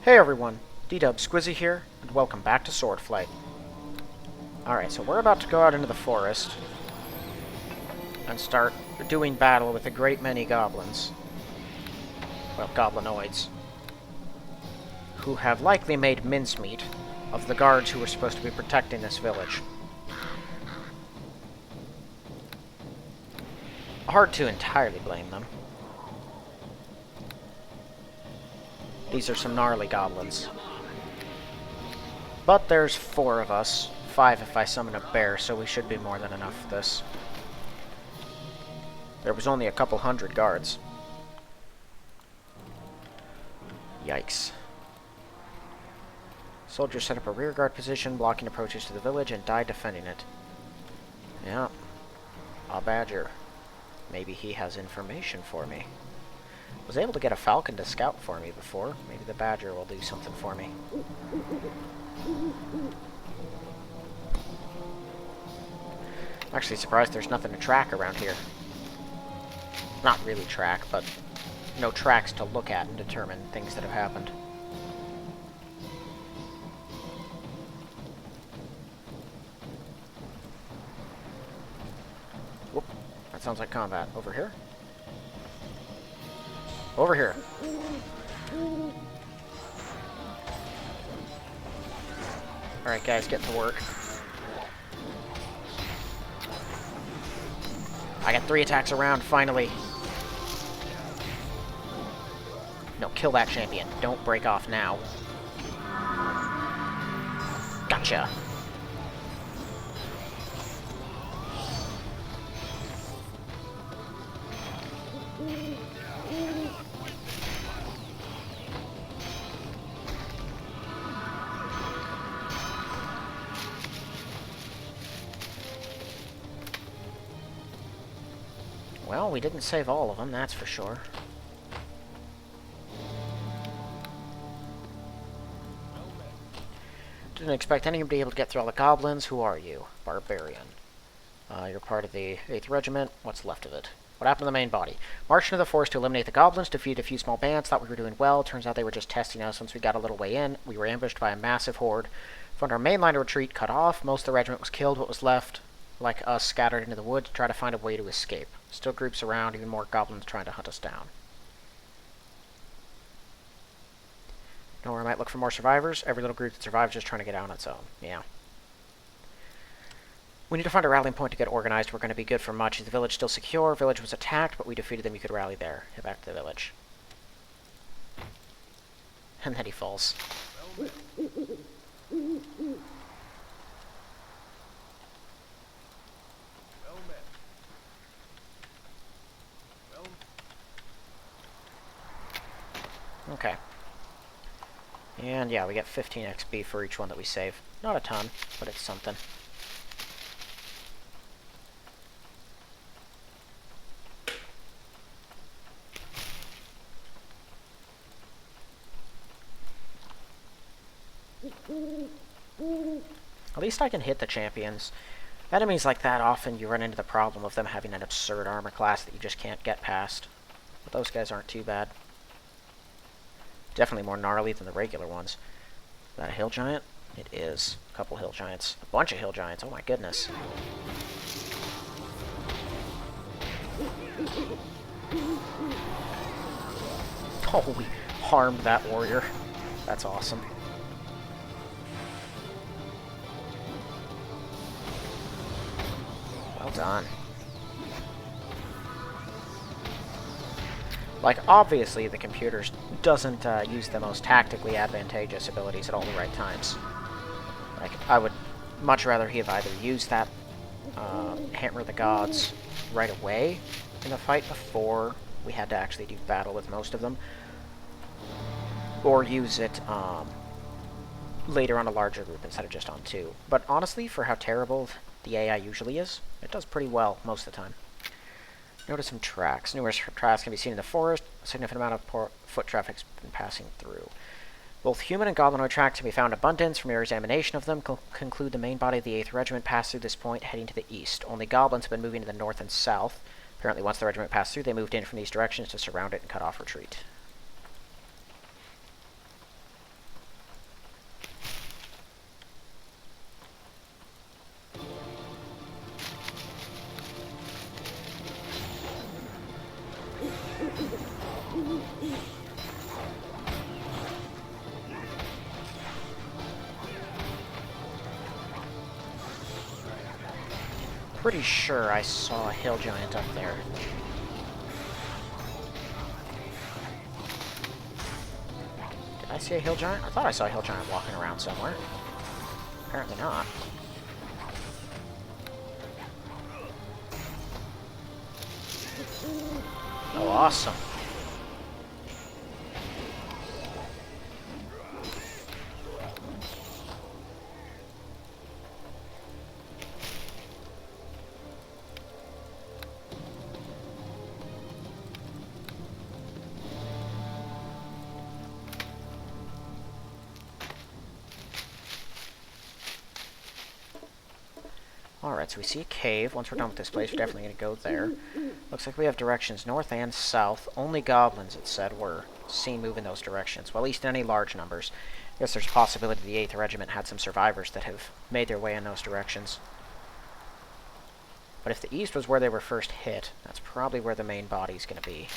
Hey everyone, D-Dub Squizzy here, and welcome back to Swordflight. Alright, so we're about to go out into the forest and start doing battle with a great many goblins. Well, goblinoids. Who have likely made mincemeat of the guards who were supposed to be protecting this village. Hard to entirely blame them. These are some gnarly goblins. But there's 4 of us. 5 if I summon a bear, so we should be more than enough for this. There was only a couple hundred guards. Yikes. Soldiers set up a rearguard position, blocking approaches to the village, and died defending it. Yeah. A badger. Maybe he has information for me. Was able to get a falcon to scout for me before. Maybe the badger will do something for me. I'm actually surprised there's nothing to track around here. Not really track, but no tracks to look at and determine things that have happened. Whoop. That sounds like combat. Over here? Over here. Alright guys, get to work. I got 3 attacks around, finally. No, kill that champion. Don't break off now. Gotcha. Well, we didn't save all of them, that's for sure. Didn't expect anyone to be able to get through all the goblins. Who are you? Barbarian. You're part of the 8th Regiment. What's left of it? What happened to the main body? Marched into the forest to eliminate the goblins, defeated a few small bands, thought we were doing well. Turns out they were just testing us. Once we got a little way in, we were ambushed by a massive horde. Found our main line of retreat cut off. Most of the regiment was killed. What was left, like us, scattered into the wood to try to find a way to escape. Still groups around, even more goblins trying to hunt us down. Know where I might look for more survivors? Every little group that survives just trying to get out on its own. Yeah. We need to find a rallying point to get organized. We're going to be good for much. Is the village still secure? Village was attacked, but we defeated them. You could rally there. Head back to the village. And then he falls. Okay. And yeah, we get 15 XP for each one that we save. Not a ton, but it's something. At least I can hit the champions. Enemies like that, often you run into the problem of them having an absurd armor class that you just can't get past. But those guys aren't too bad. Definitely more gnarly than the regular ones. Is that a hill giant? It is. A couple hill giants. A bunch of hill giants. Oh my goodness. Oh, we harmed that warrior. That's awesome. Well done. Like, obviously, the computer doesn't use the most tactically advantageous abilities at all the right times. Like, I would much rather he have either used that Hammer of the Gods right away in the fight before we had to actually do battle with most of them, or use it later on a larger group instead of just on 2. But honestly, for how terrible the AI usually is, it does pretty well most of the time. Notice some tracks. Numerous tracks can be seen in the forest. A significant amount of foot traffic has been passing through. Both human and goblinoid tracks can be found in abundance. From your examination of them, conclude the main body of the 8th Regiment passed through this point, heading to the east. Only goblins have been moving to the north and south. Apparently, once the regiment passed through, they moved in from these directions to surround it and cut off retreat. Pretty sure I saw a hill giant up there. Did I see a hill giant? I thought I saw a hill giant walking around somewhere. Apparently not. Oh, awesome. Alright, so we see a cave. Once we're done with this place, we're definitely going to go there. Looks like we have directions north and south. Only goblins, it said, were seen moving those directions. Well, at least in any large numbers. I guess there's a possibility the 8th Regiment had some survivors that have made their way in those directions. But if the east was where they were first hit, that's probably where the main body's going to be.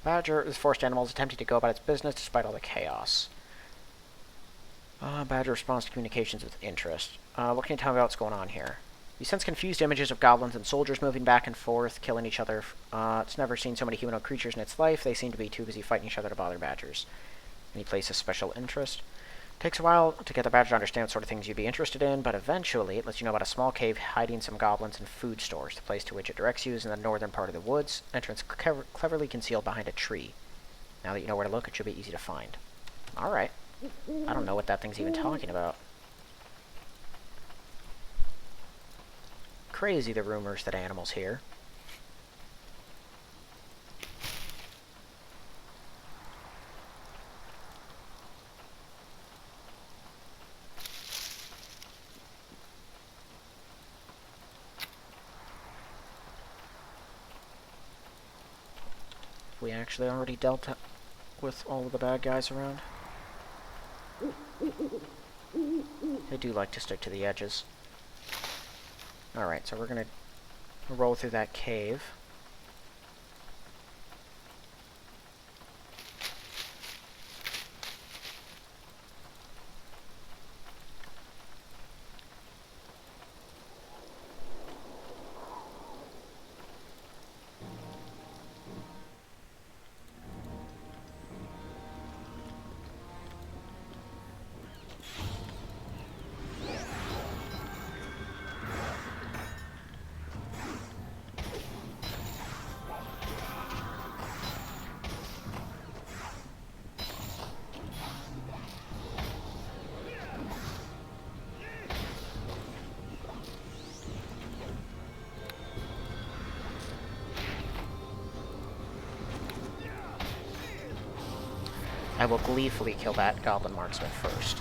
Badger, this forest animal, is attempting to go about its business despite all the chaos. Badger responds to communications with interest. What can you tell me about what's going on here? You sense confused images of goblins and soldiers moving back and forth, killing each other. It's never seen so many humanoid creatures in its life. They seem to be too busy fighting each other to bother badgers. Any place of special interest? Takes a while to get the badger to understand what sort of things you'd be interested in, but eventually it lets you know about a small cave hiding some goblins and food stores. The place to which it directs you is in the northern part of the woods. Entrance cleverly concealed behind a tree. Now that you know where to look, it should be easy to find. Alright. I don't know what that thing's even talking about. Crazy the rumors that animals hear. We actually already dealt with all of the bad guys around. They do like to stick to the edges. Alright, so we're gonna roll through that cave. I will gleefully kill that goblin marksman first.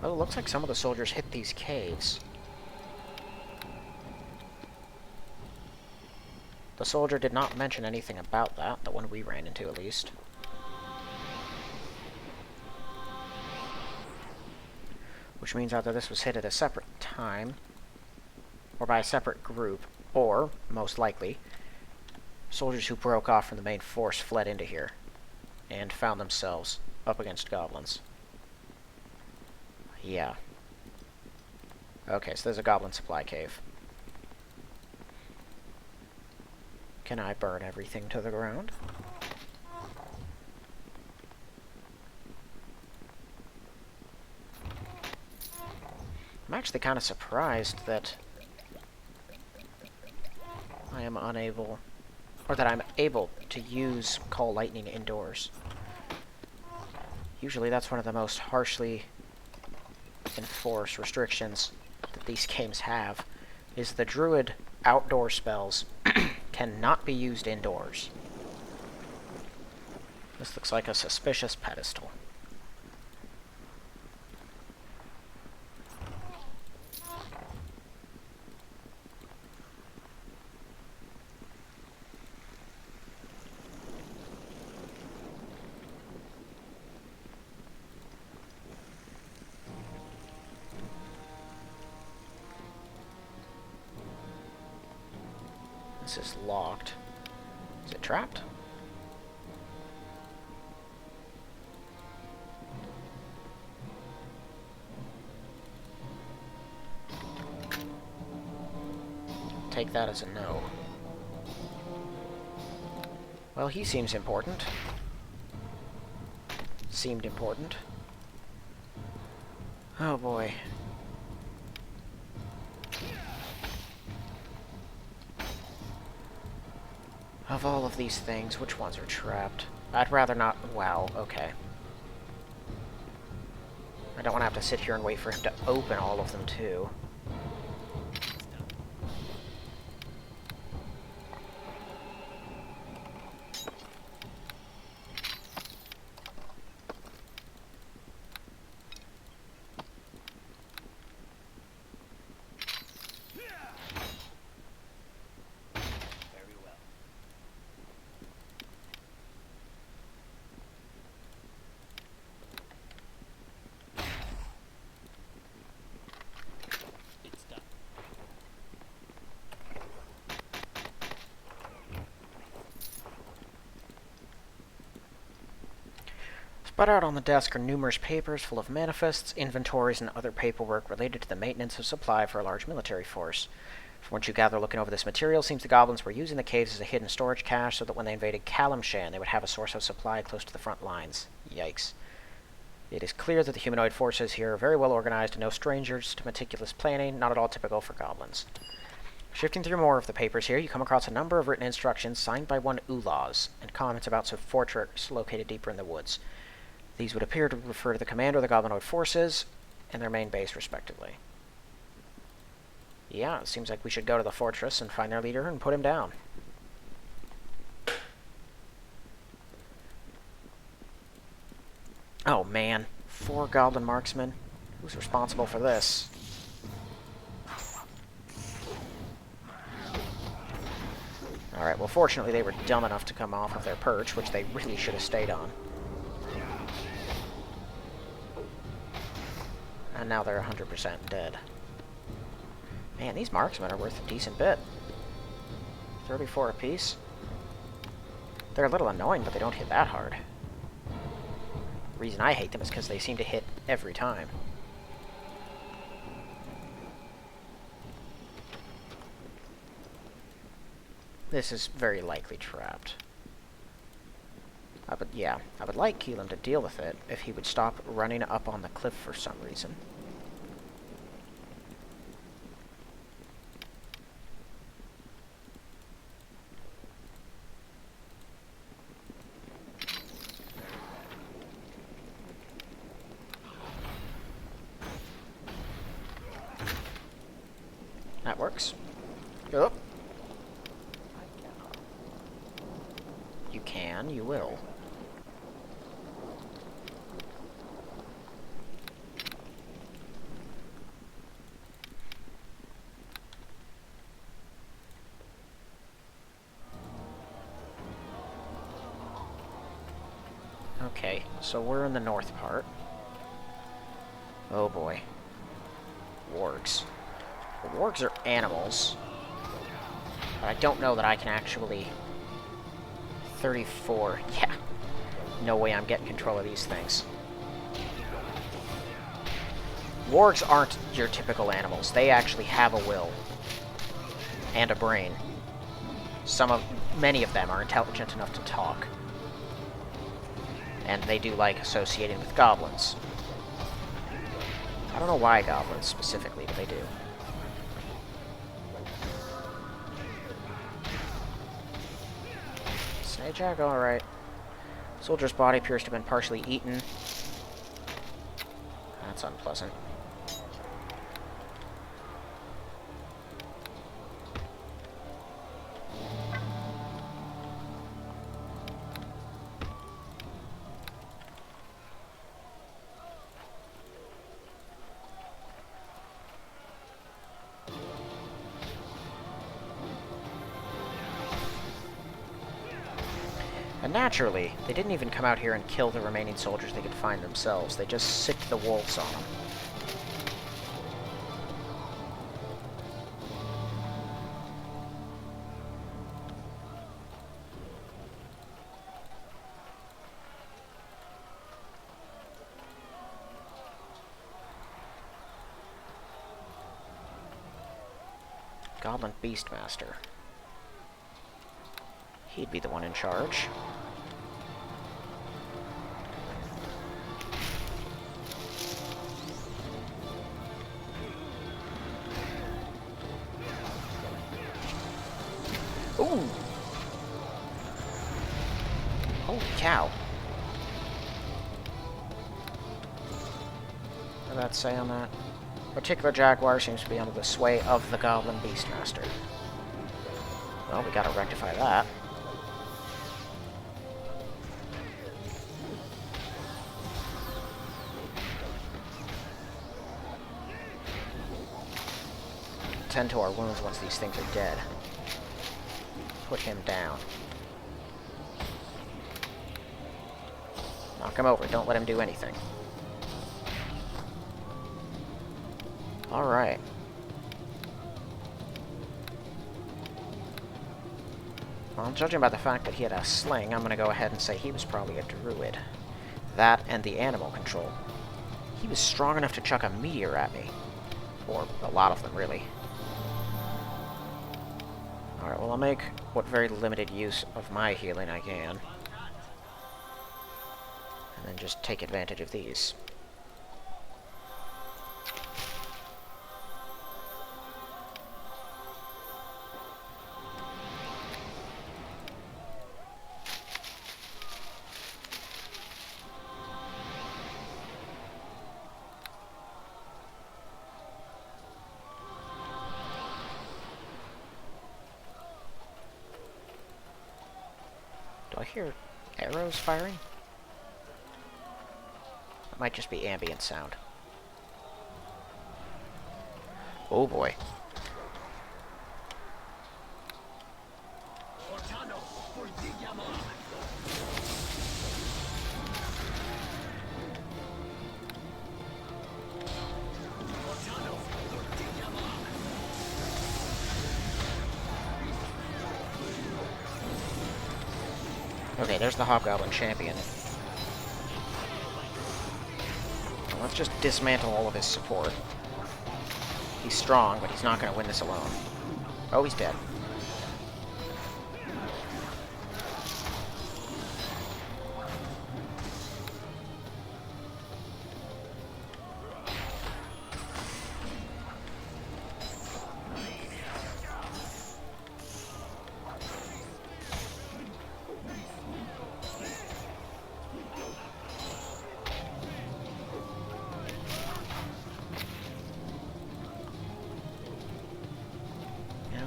Oh, it looks like some of the soldiers hit these caves. The soldier did not mention anything about that, the one we ran into at least. Which means either this was hit at a separate time, or by a separate group, or, most likely, soldiers who broke off from the main force fled into here, and found themselves up against goblins. Yeah. Okay, so there's a goblin supply cave. Can I burn everything to the ground? I'm actually kind of surprised that I am unable, or that I'm able to use Call Lightning indoors. Usually that's one of the most harshly enforced restrictions that these games have, is the druid outdoor spells cannot be used indoors. This looks like a suspicious pedestal. This is locked. Is it trapped? Take that as a no. Well, he seems important. Seemed important. Oh boy. Of all of these things, which ones are trapped? I'd rather not... Wow, okay. I don't want to have to sit here and wait for him to open all of them, too. Spread out on the desk are numerous papers full of manifests, inventories, and other paperwork related to the maintenance of supply for a large military force. From what you gather looking over this material, seems the goblins were using the caves as a hidden storage cache so that when they invaded Kalimshan, they would have a source of supply close to the front lines. Yikes. It is clear that the humanoid forces here are very well organized and no strangers to meticulous planning, not at all typical for goblins. Shifting through more of the papers here, you come across a number of written instructions signed by one Ulaz, and comments about some fortress located deeper in the woods. These would appear to refer to the commander of the goblinoid forces and their main base, respectively. Yeah, it seems like we should go to the fortress and find their leader and put him down. Oh, man. 4 goblin marksmen. Who's responsible for this? Alright, well, fortunately they were dumb enough to come off of their perch, which they really should have stayed on. And now they're 100% dead. Man, these marksmen are worth a decent bit. 34 apiece. They're a little annoying, but they don't hit that hard. The reason I hate them is because they seem to hit every time. This is very likely trapped. I would like Keelan to deal with it if he would stop running up on the cliff for some reason. That works. Oh. You can, you will. Okay, so we're in the north part. Oh boy. Wargs. The wargs are animals. But I don't know that I can actually... 34. Yeah. No way I'm getting control of these things. Wargs aren't your typical animals. They actually have a will. And a brain. Many of them are intelligent enough to talk. And they do like associating with goblins. I don't know why goblins specifically, but they do. Snakejack, alright. Soldier's body appears to have been partially eaten. That's unpleasant. And naturally, they didn't even come out here and kill the remaining soldiers they could find themselves. They just sicked the wolves on them. Goblin Beastmaster. He'd be the one in charge. Ooh! Holy cow. What did that say on that? Particular Jaguar seems to be under the sway of the Goblin Beastmaster. Well, we gotta rectify that. Tend to our wounds once these things are dead. Put him down. Knock him over. Don't let him do anything. Alright. Well, judging by the fact that he had a sling, I'm going to go ahead and say he was probably a druid. That and the animal control. He was strong enough to chuck a meteor at me. Or a lot of them, really. Alright, well, I'll make what very limited use of my healing I can. And then just take advantage of these. Do I hear arrows firing? It might just be ambient sound. Oh boy. Okay, there's the Hobgoblin champion. Well, let's just dismantle all of his support. He's strong, but he's not going to win this alone. Oh, he's dead.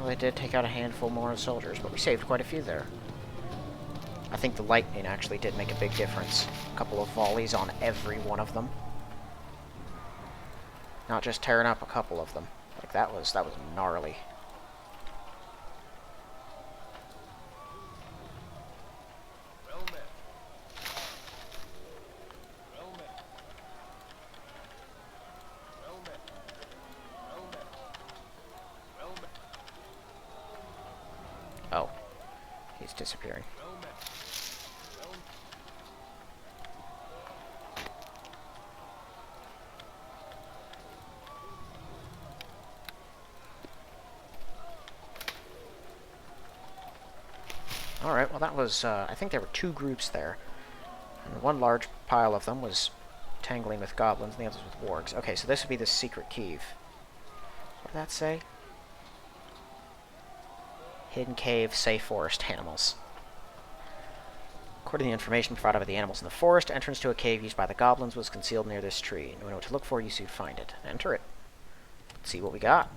They did take out a handful more of soldiers, but we saved quite a few there. I think the lightning actually did make a big difference. A couple of volleys on every one of them. Not just tearing up a couple of them. Like, that was gnarly. Oh, he's disappearing. Alright, well that was, I think there were two groups there. And one large pile of them was tangling with goblins, and the others with wargs. Okay, so this would be the secret cave. What did that say? Hidden cave, safe forest, animals. According to the information provided by the animals in the forest, entrance to a cave used by the goblins was concealed near this tree. Knowing what to look for, you soon find it. Enter it. Let's see what we got.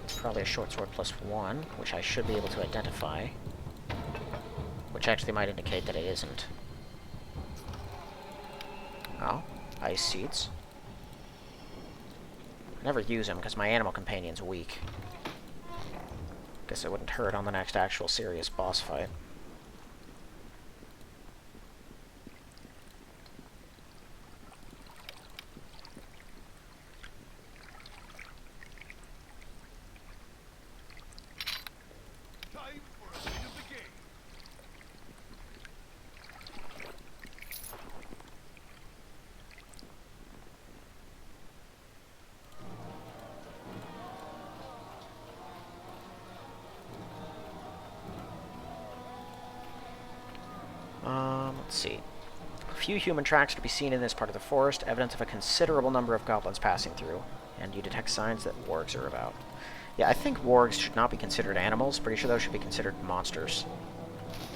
It's probably a short sword +1, which I should be able to identify. Which actually might indicate that it isn't. Oh, ice seeds. I never use them because my animal companion's weak. Guess it wouldn't hurt on the next actual serious boss fight. Let's see. A few human tracks to be seen in this part of the forest, evidence of a considerable number of goblins passing through, and you detect signs that wargs are about. Yeah, I think wargs should not be considered animals. Pretty sure those should be considered monsters.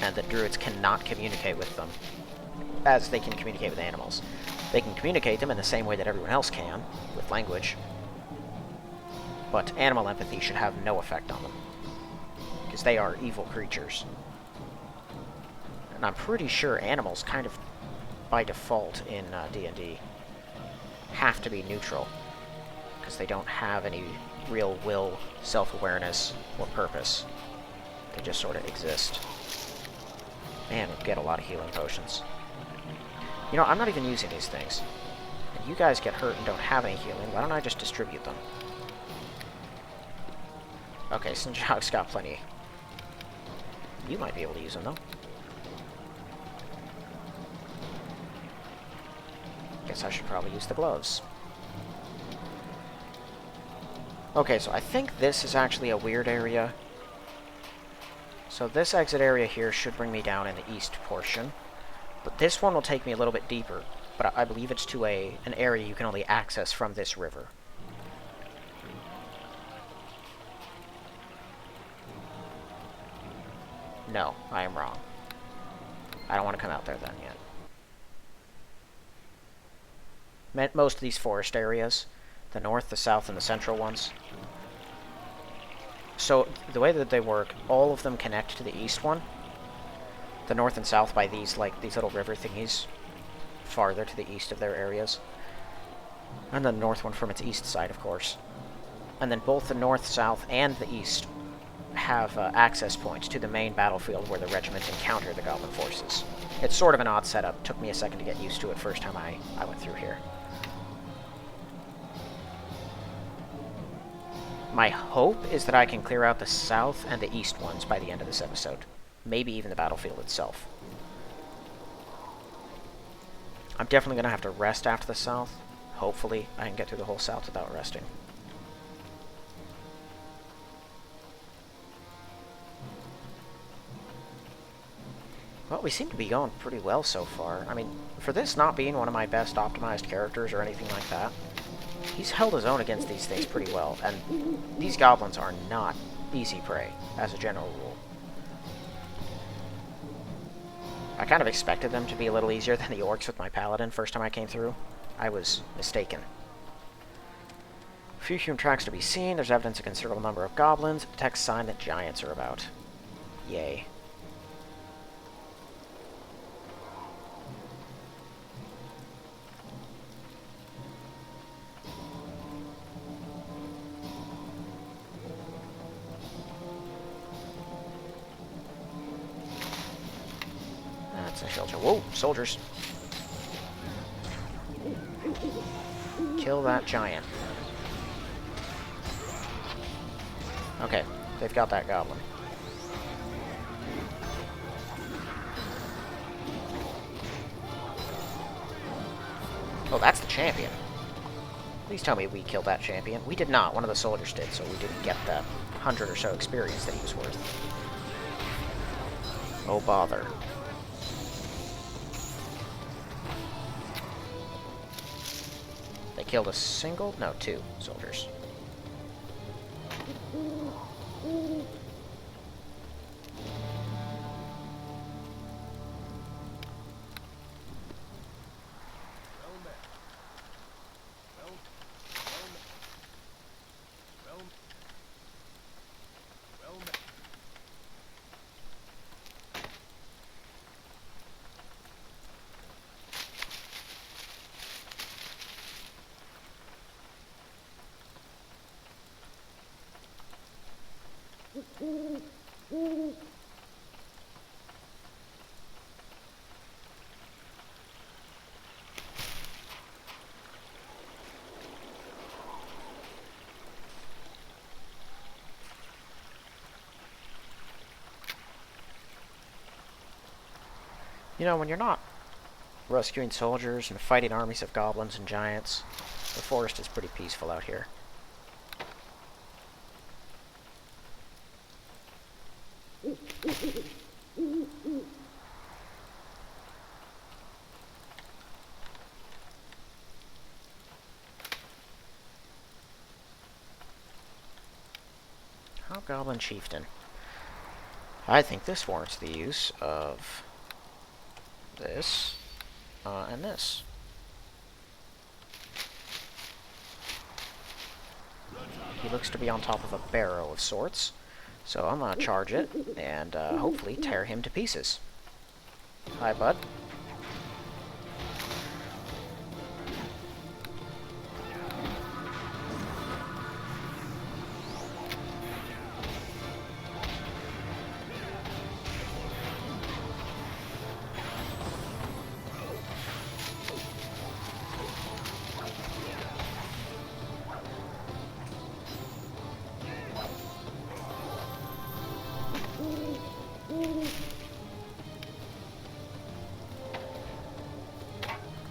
And that druids cannot communicate with them as they can communicate with animals. They can communicate them in the same way that everyone else can, with language. But animal empathy should have no effect on them, because they are evil creatures. And I'm pretty sure animals kind of, by default in D&D, have to be neutral, because they don't have any real will, self-awareness, or purpose. They just sort of exist. Man, we get a lot of healing potions. You know, I'm not even using these things. And you guys get hurt and don't have any healing. Why don't I just distribute them? Okay, Sinjog's got plenty. You might be able to use them, though. Guess I should probably use the gloves. Okay, so I think this is actually a weird area. So this exit area here should bring me down in the east portion. But this one will take me a little bit deeper. But I believe it's to an area you can only access from this river. No, I am wrong. I don't want to come out there then yet. Most of these forest areas, the north, the south, and the central ones. So, the way that they work, all of them connect to the east one. The north and south by these little river thingies, farther to the east of their areas. And the north one from its east side, of course. And then both the north, south, and the east have access points to the main battlefield where the regiments encounter the goblin forces. It's sort of an odd setup. Took me a second to get used to it first time I went through here. My hope is that I can clear out the south and the east ones by the end of this episode. Maybe even the battlefield itself. I'm definitely going to have to rest after the south. Hopefully, I can get through the whole south without resting. Well, we seem to be going pretty well so far. I mean, for this not being one of my best optimized characters or anything like that, he's held his own against these things pretty well, and these goblins are not easy prey, as a general rule. I kind of expected them to be a little easier than the orcs with my paladin first time I came through. I was mistaken. Few human tracks to be seen. There's evidence of a considerable number of goblins. It detects sign that giants are about. Yay. That's a shelter. Whoa, soldiers. Kill that giant. Okay, they've got that goblin. Oh, that's the champion. Please tell me we killed that champion. We did not. One of the soldiers did, so we didn't get that 100 or so experience that he was worth. Oh, bother. They killed a single? No, 2 soldiers. You know, when you're not rescuing soldiers and fighting armies of goblins and giants, the forest is pretty peaceful out here. Hobgoblin Chieftain. I think this warrants the use of this and this. He looks to be on top of a barrow of sorts, so I'm gonna charge it and hopefully tear him to pieces. Hi, bud.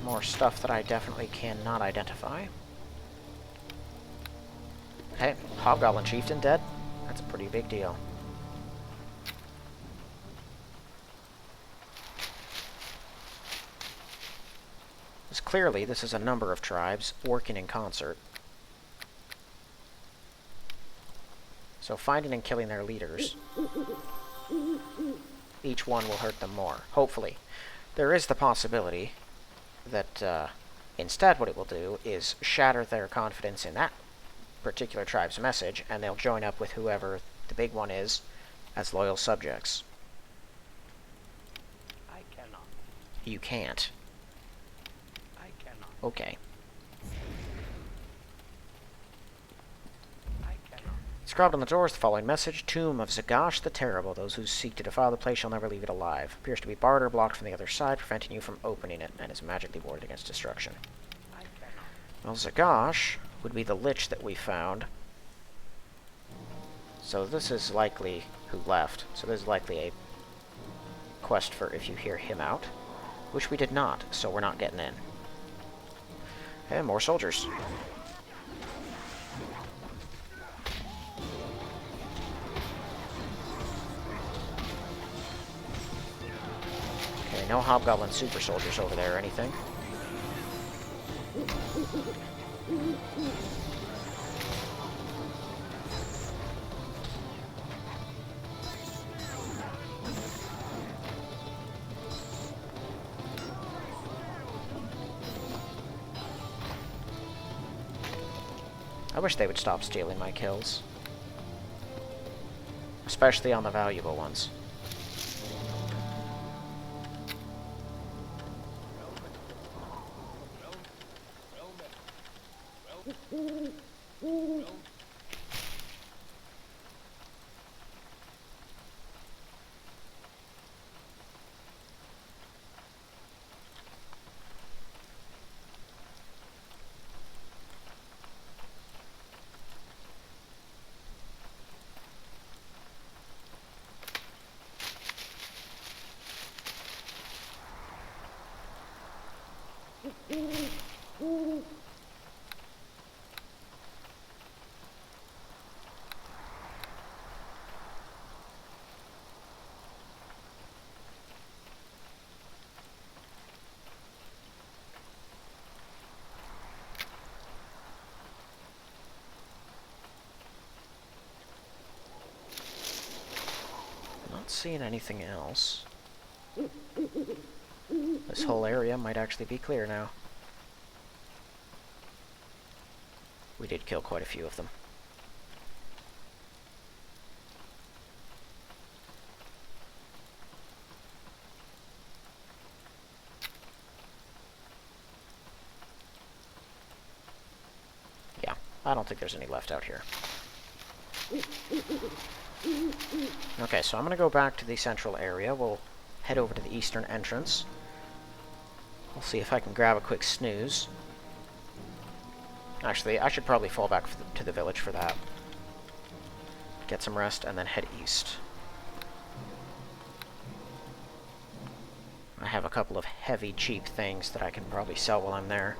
More stuff that I definitely cannot identify. Hey, Hobgoblin Chieftain dead? That's a pretty big deal. Because clearly this is a number of tribes working in concert. So finding and killing their leaders, each one will hurt them more, hopefully. There is the possibility that instead what it will do is shatter their confidence in that particular tribe's message, and they'll join up with whoever the big one is as loyal subjects. I cannot. You can't. I cannot. Okay. I cannot. Inscribed on the door is the following message: Tomb of Zagash the Terrible. Those who seek to defile the place shall never leave it alive. Appears to be barred or blocked from the other side, preventing you from opening it, and is magically warded against destruction. I cannot. Well, Zagash would be the lich that we found. So this is likely who left. So this is likely a quest for if you hear him out, which we did not, so we're not getting in. And more soldiers. Okay, no Hobgoblin super soldiers over there or anything. I wish they would stop stealing my kills. Especially on the valuable ones. Not seeing anything else. This whole area might actually be clear now. We did kill quite a few of them. Yeah, I don't think there's any left out here. Okay, so I'm going to go back to the central area. We'll head over to the eastern entrance. We'll see if I can grab a quick snooze. Actually, I should probably fall back to the village for that. Get some rest, and then head east. I have a couple of heavy, cheap things that I can probably sell while I'm there.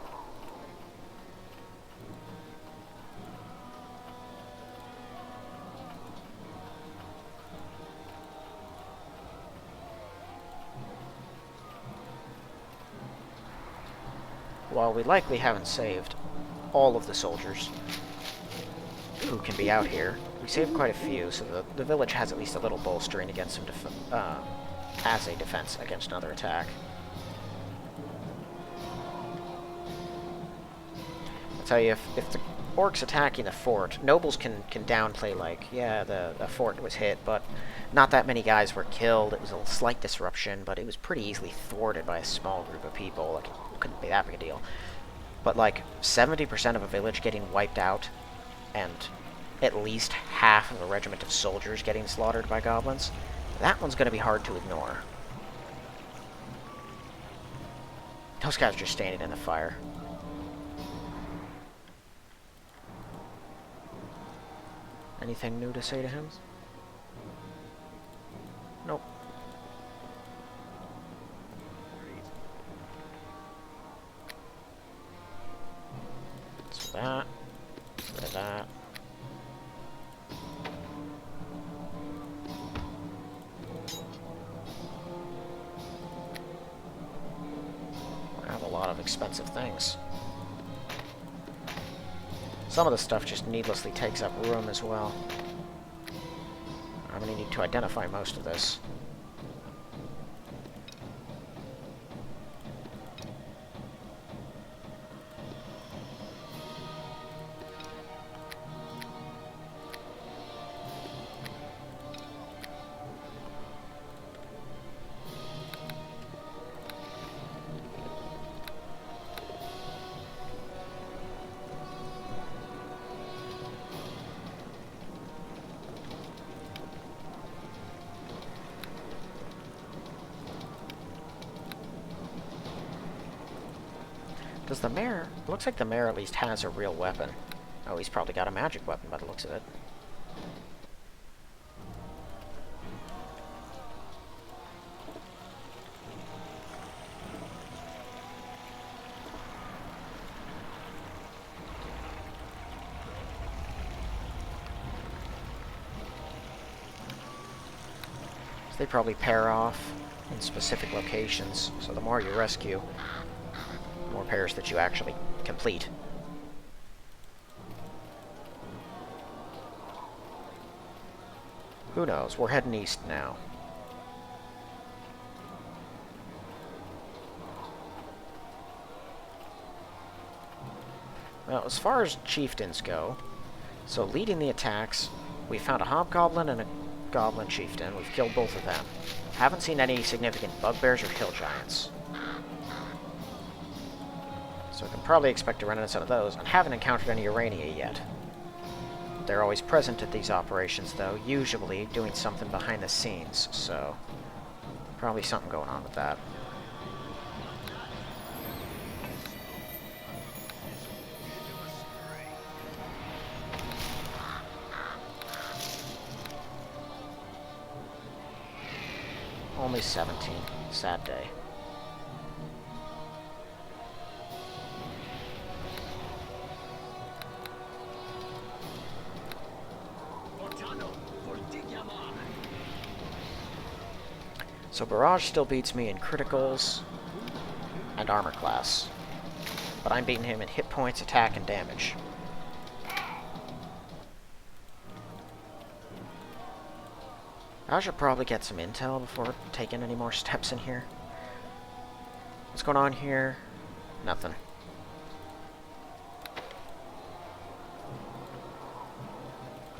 While we likely haven't saved all of the soldiers who can be out here, we saved quite a few, so the village has at least a little bolstering against some as a defense against another attack. I'll tell you, if the orcs attacking the fort, nobles can downplay, like, yeah, the fort was hit, but not that many guys were killed. It was a slight disruption, but it was pretty easily thwarted by a small group of people. Like, it couldn't be that big a deal. But, like, 70% of a village getting wiped out, and at least half of a regiment of soldiers getting slaughtered by goblins, that one's going to be hard to ignore. Those guys are just standing in the fire. Anything new to say to him? Nope. So that. Rid of that. I have a lot of expensive things. Some of the stuff just needlessly takes up room as well. I'm going to need to identify most of this. Does the mayor... Looks like the mayor at least has a real weapon. Oh, he's probably got a magic weapon by the looks of it. So they probably pair off in specific locations, so the more you rescue, more pairs that you actually complete. Who knows? We're heading east now. Well, as far as chieftains go, so leading the attacks, we found a hobgoblin and a goblin chieftain. We've killed both of them. Haven't seen any significant bugbears or hill giants. So I can probably expect to run into some of those, and haven't encountered any Urania yet. They're always present at these operations, though, usually doing something behind the scenes, so probably something going on with that. Only 17. Sad day. So Barrage still beats me in criticals and armor class, but I'm beating him in hit points, attack, and damage. I should probably get some intel before taking any more steps in here. What's going on here? Nothing.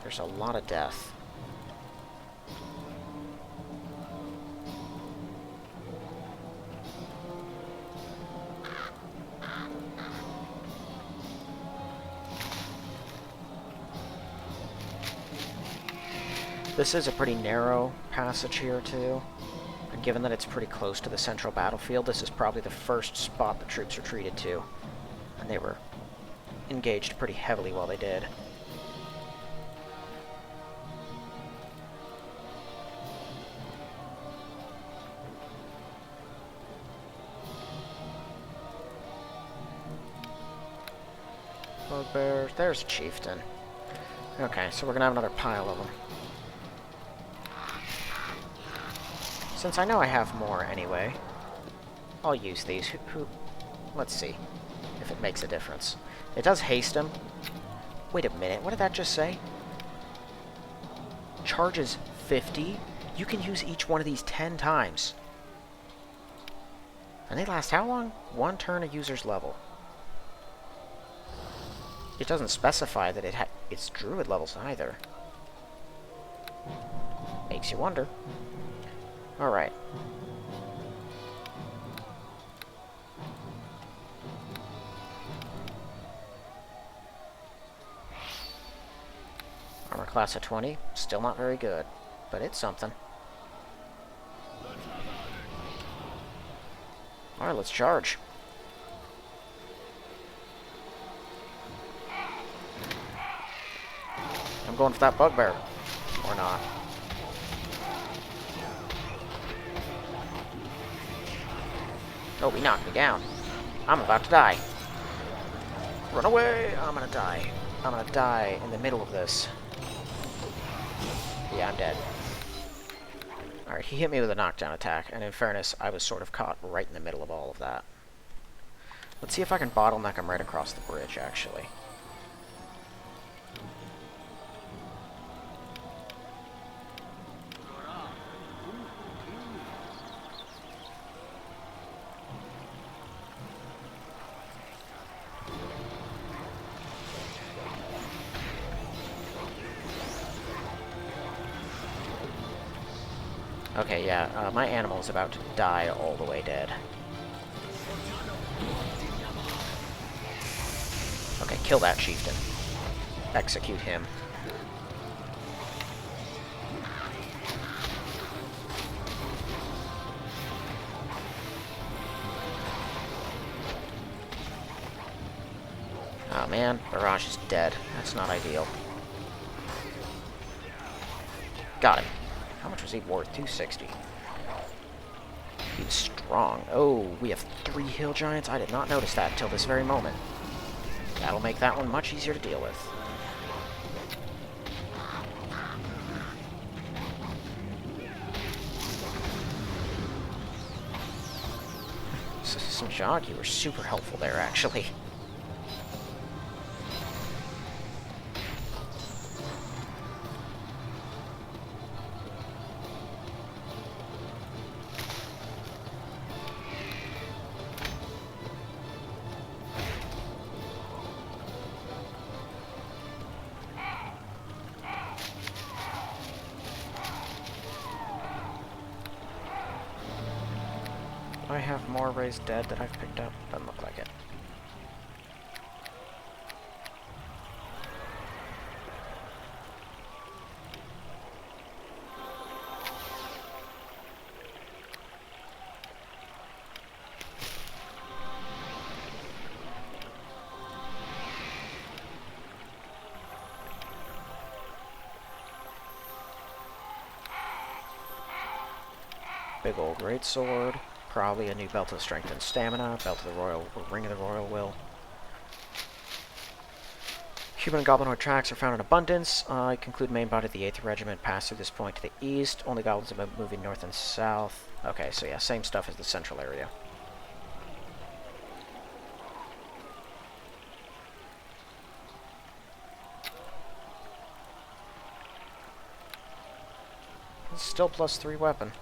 There's a lot of death. This is a pretty narrow passage here, too. And given that it's pretty close to the central battlefield, this is probably the first spot the troops retreated to. And they were engaged pretty heavily while they did. bugbears. There's a chieftain. Okay, so we're gonna have another pile of them. Since I know I have more anyway, I'll use these. Let's see if it makes a difference. It does haste him. Wait a minute, what did that just say? Charges 50? You can use each one of these 10 times. And they last how long? 1 turn a user's level. It doesn't specify that it's druid levels either. Makes you wonder. Alright. Armor class of 20. Still not very good, but it's something. Alright, let's charge. I'm going for that bugbear. Or not. Oh, he knocked me down. I'm about to die. Run away! I'm gonna die. I'm gonna die in the middle of this. Yeah, I'm dead. Alright, he hit me with a knockdown attack, and in fairness, I was sort of caught right in the middle of all of that. Let's see if I can bottleneck him right across the bridge, actually. Okay, yeah, my animal is about to die all the way dead. Okay, kill that chieftain. Execute him. Oh man, Barrage is dead. That's not ideal. Got him. How much was he worth? 260. He's strong. Oh, we have 3 hill giants? I did not notice that until this very moment. That'll make that one much easier to deal with. Sanjog, you were super helpful there, actually. I have more raised dead that I've picked up. Doesn't look like it. Big old greatsword. Probably a new belt of strength and stamina, belt of the royal, or ring of the royal will. Human and goblinoid tracks are found in abundance. I conclude main body of the 8th Regiment pass through this point to the east. Only goblins have been moving north and south. Okay, so yeah, same stuff as the central area. Still +3 weapon.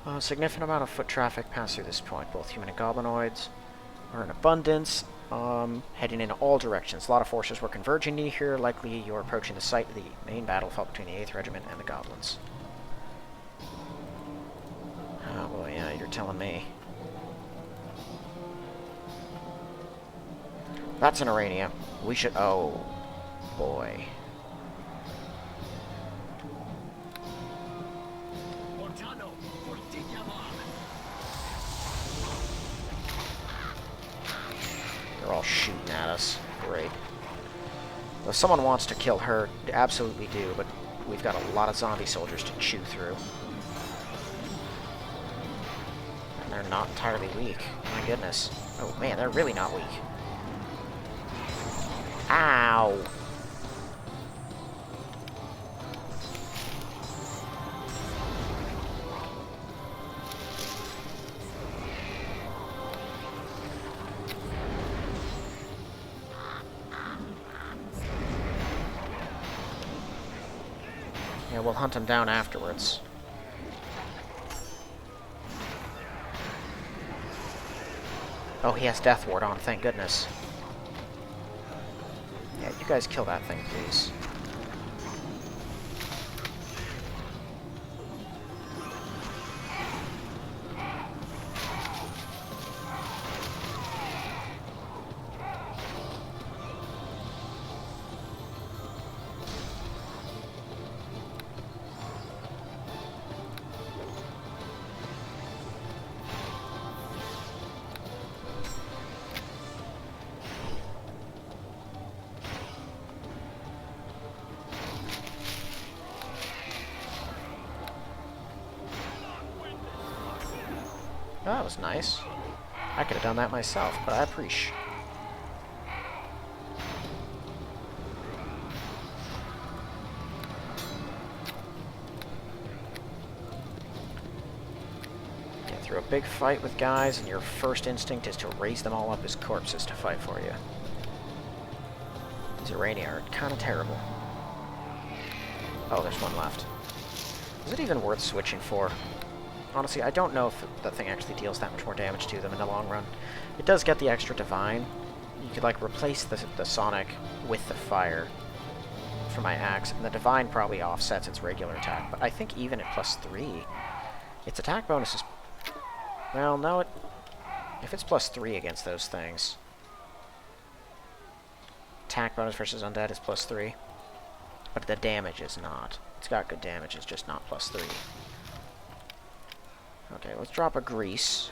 A significant amount of foot traffic pass through this point. Both human and goblinoids are in abundance, heading in all directions. A lot of forces were converging near here. Likely you're approaching the site of the main battle fought between the 8th Regiment and the goblins. Oh boy, yeah, you're telling me. That's an Arania. We should... Oh, boy. They're all shooting at us. Great. If someone wants to kill her, absolutely do, but we've got a lot of zombie soldiers to chew through. they're not entirely weak. My goodness. Oh man, they're really not weak. Ow! Yeah, we'll hunt him down afterwards. Oh, he has Death Ward on, thank goodness. Yeah, you guys kill that thing, please. Oh, that was nice. I could have done that myself, but I appreciate. Get through a big fight with guys, and your first instinct is to raise them all up as corpses to fight for you. These Irania are kind of terrible. Oh, there's one left. Is it even worth switching for? Honestly, I don't know if the thing actually deals that much more damage to them in the long run. It does get the extra Divine. You could, like, replace the Sonic with the Fire for my axe, and the Divine probably offsets its regular attack. But I think even at +3, its attack bonus is... Well, no, if it's +3 against those things... Attack bonus versus Undead is +3. But the damage is not. It's got good damage, it's just not +3. Okay, let's drop a Grease.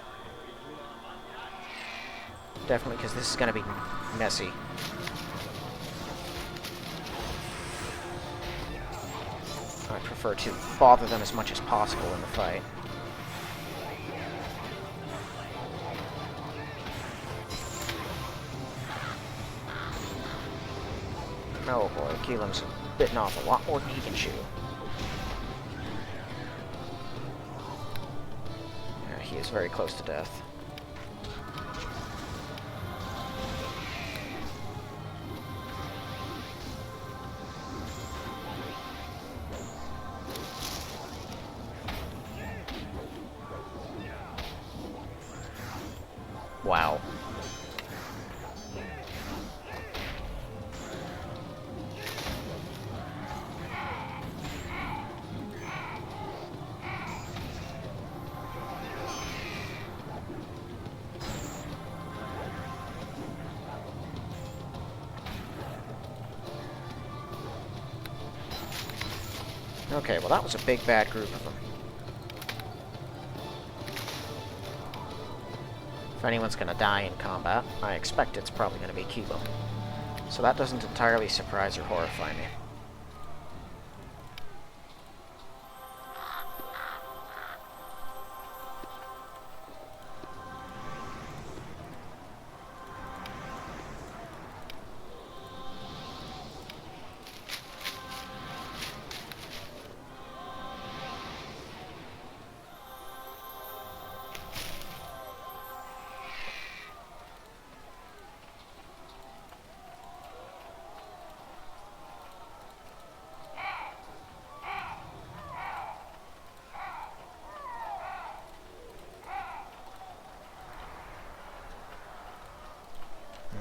Definitely, because this is going to be messy. I prefer to bother them as much as possible in the fight. Oh boy, Keelam's bitten off a lot more than he can chew. He is very close to death. Wow. Okay, well that was a big bad group of them. If anyone's gonna die in combat, I expect it's probably gonna be Kilo. So that doesn't entirely surprise or horrify me.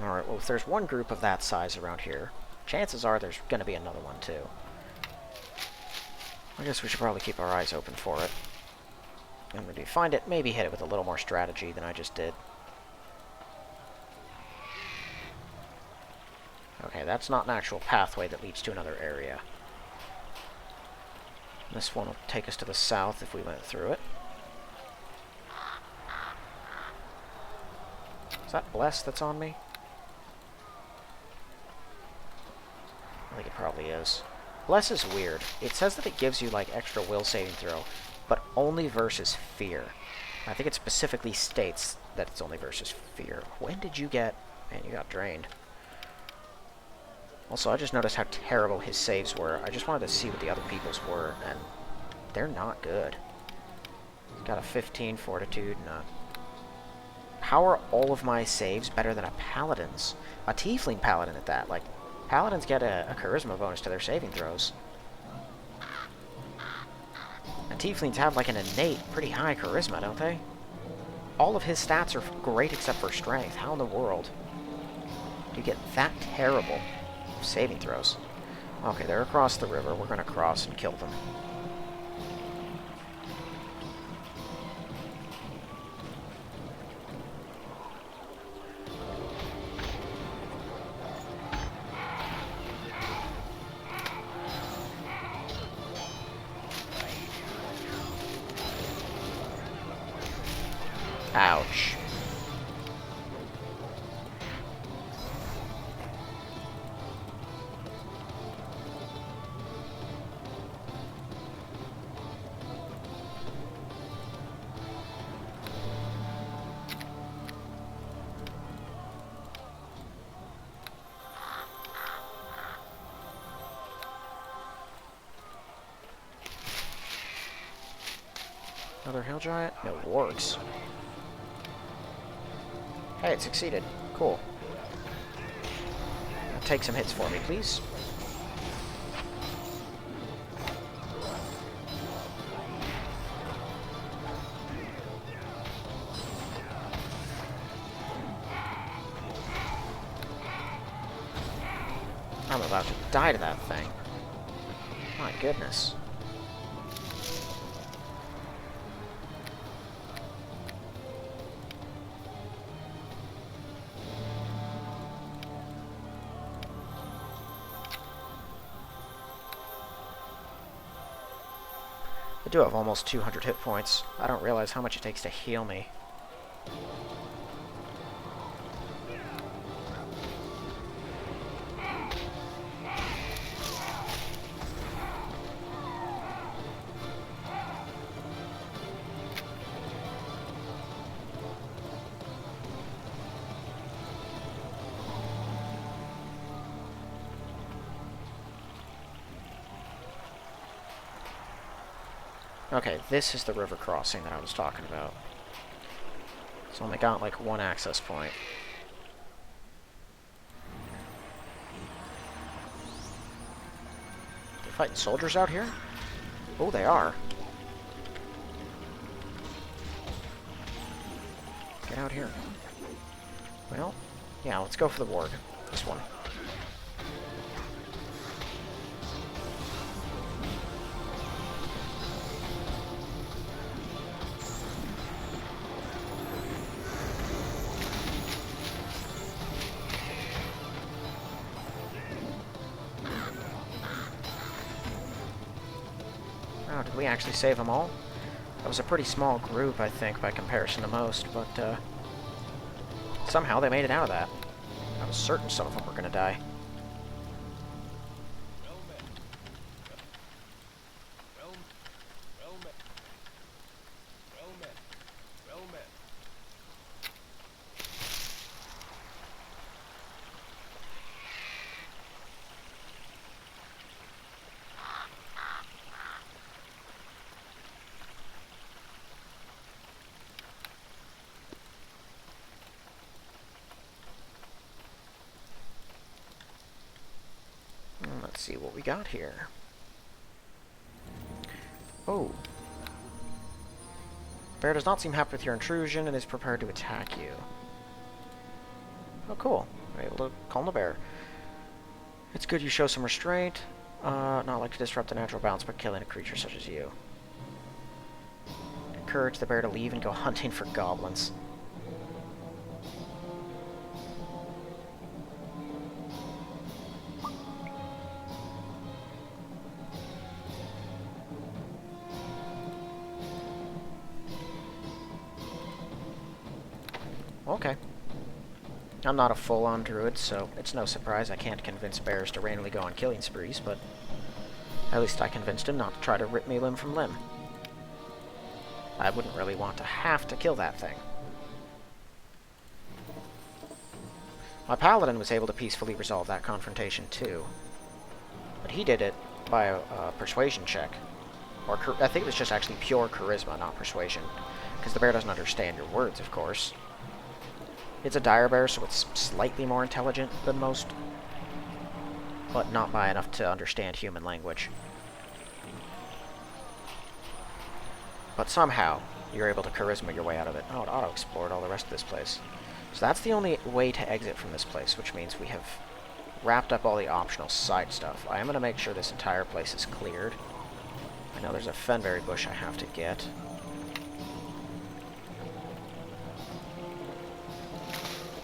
Alright, well if there's one group of that size around here, chances are there's going to be another one too. I guess we should probably keep our eyes open for it. And when we find it, maybe hit it with a little more strategy than I just did. Okay, that's not an actual pathway that leads to another area. This one will take us to the south if we went through it. Is that Bless that's on me? I think it probably is. Bless is weird. It says that it gives you, like, extra will saving throw, but only versus fear. I think it specifically states that it's only versus fear. When did you get... Man, you got drained. Also, I just noticed how terrible his saves were. I just wanted to see what the other people's were, and they're not good. He's got a 15 fortitude and a... How are all of my saves better than a paladin's? A tiefling paladin at that. Like, paladins get a charisma bonus to their saving throws. And tieflings have like an innate, pretty high charisma, don't they? All of his stats are great except for strength. How in the world do you get that terrible saving throws? Okay, they're across the river. We're going to cross and kill them. Ouch. Another hill giant? No, wargs. Hey, it succeeded. Cool. Now take some hits for me, please. I'm about to die to that thing. My goodness. I do have almost 200 hit points. I don't realize how much it takes to heal me. Okay, this is the river crossing that I was talking about. It's only got like one access point. They're fighting soldiers out here? Oh, they are. Get out here. Well, yeah, let's go for the warg. This one. Oh, did we actually save them all? That was a pretty small group, I think, by comparison to most, but somehow they made it out of that. I was certain some of them were going to die. Let's see what we got here. Oh. Bear does not seem happy with your intrusion and is prepared to attack you. Oh, cool. We're able to calm the bear. It's good you show some restraint. Not like to disrupt the natural balance by killing a creature such as you. Encourage the bear to leave and go hunting for goblins. Okay. I'm not a full-on druid, so it's no surprise I can't convince bears to randomly go on killing sprees, but at least I convinced him not to try to rip me limb from limb. I wouldn't really want to have to kill that thing. My paladin was able to peacefully resolve that confrontation too. But he did it by a persuasion check. Or I think it was just actually pure charisma, not persuasion. Because the bear doesn't understand your words, of course. It's a dire bear, so it's slightly more intelligent than most. But not by enough to understand human language. But somehow, you're able to charisma your way out of it. Oh, it auto-explored all the rest of this place. So that's the only way to exit from this place, which means we have wrapped up all the optional side stuff. I am going to make sure this entire place is cleared. I know there's a fenberry bush I have to get.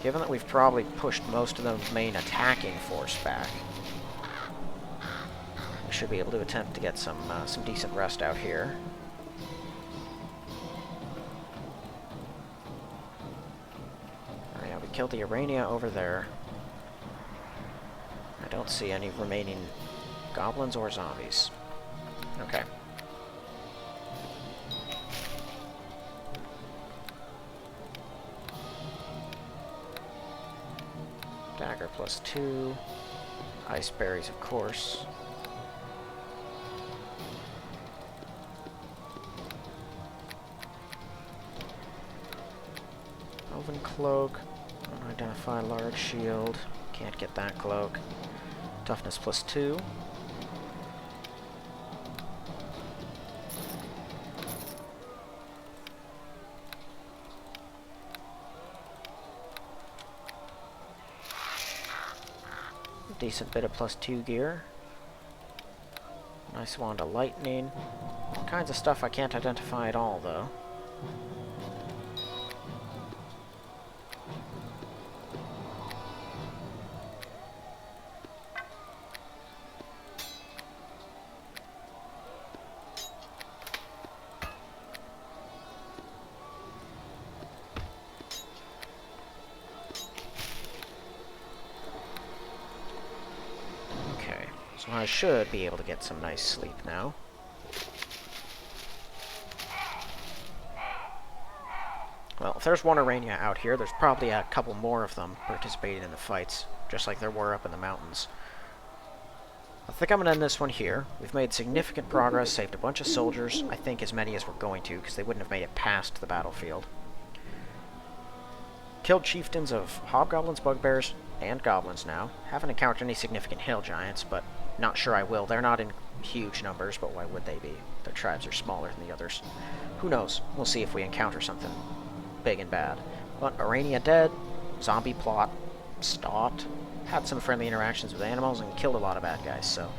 Given that we've probably pushed most of the main attacking force back, we should be able to attempt to get some decent rest out here. Oh yeah, we killed the Urania over there. I don't see any remaining goblins or zombies. Okay. Dagger +2. Ice berries, of course. Elven cloak. Unidentified large shield. Can't get that cloak. Toughness +2. Decent bit of +2 gear. Nice wand of lightning. All kinds of stuff I can't identify at all, though. So I should be able to get some nice sleep now. Well, if there's one Urania out here, there's probably a couple more of them participating in the fights, just like there were up in the mountains. I think I'm going to end this one here. We've made significant progress, saved a bunch of soldiers, I think as many as we're going to, because they wouldn't have made it past the battlefield. Killed chieftains of hobgoblins, bugbears, and goblins now. Haven't encountered any significant hill giants, but not sure I will. They're not in huge numbers, but why would they be? Their tribes are smaller than the others. Who knows? We'll see if we encounter something big and bad. But Urania dead, zombie plot stopped, had some friendly interactions with animals, and killed a lot of bad guys, so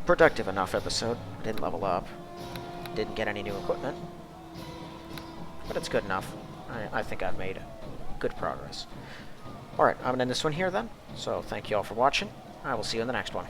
productive enough episode. Didn't level up, didn't get any new equipment, but it's good enough. I think I've made good progress. Alright, I'm going to end this one here then, so thank you all for watching. I will see you in the next one.